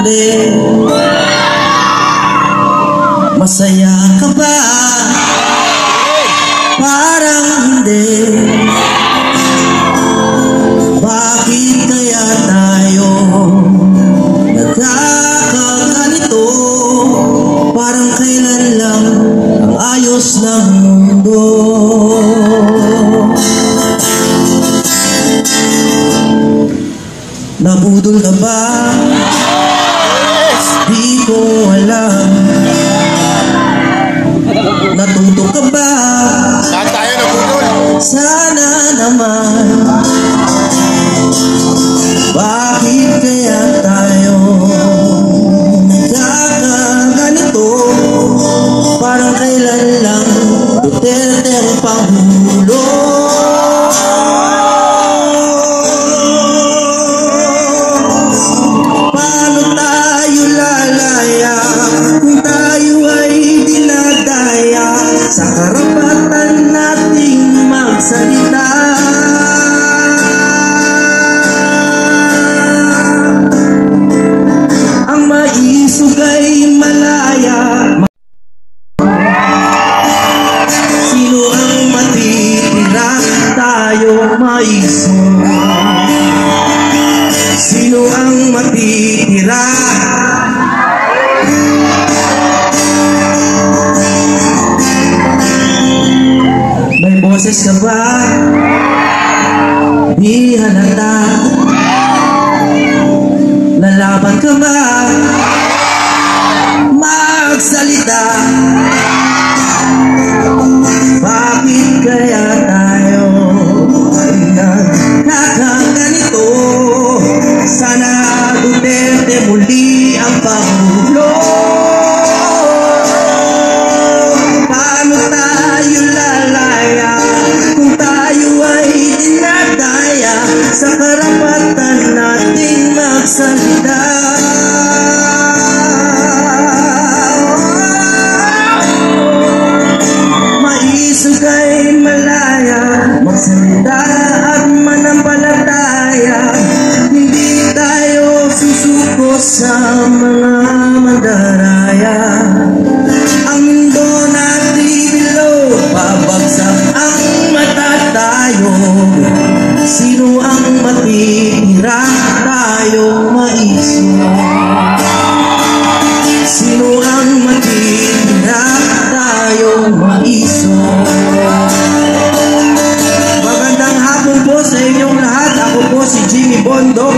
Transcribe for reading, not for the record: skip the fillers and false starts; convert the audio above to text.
sabi, masaya ka ba? Parang hindi. Bakit kaya tayo nagkakaganito? Parang kailan lang ang ayos ng mundo. Nabudol ka ba? Di ko alam. Natuto ka ba? Saan tayo nabudol? Sana naman. Bakit kaya tayo nagkakaganito? Parang kailan lang Duterte ang Pangulo. Paano tayo lalaya kung tayo ay dinadaya sa karapatan nating magsalita? Ang maisog ay malaya. Sino ang matitira? Tayo maisog. Sino ang matitira? May boses ka ba? Di halata. Lalaban ka ba? Magsalita. Bakit kaya tayo ay nagkakaganito? Sana Duterte muli ang Pangulo. Paano tayo lalaya kung tayo ay dinadaya sa karapatan nating magsalita? Maisog ay malaya, magsalita at manampalataya. Hindi tayo susuko sa mga mandaraya. Ang mundo natin below, pabagsak ang mata tayo. Sino ang matitira? Tayo maisog. Sino ang matitira? Tayo maisog. Magandang hapon po sa inyong lahat. Ako po si Jimmy Bondo.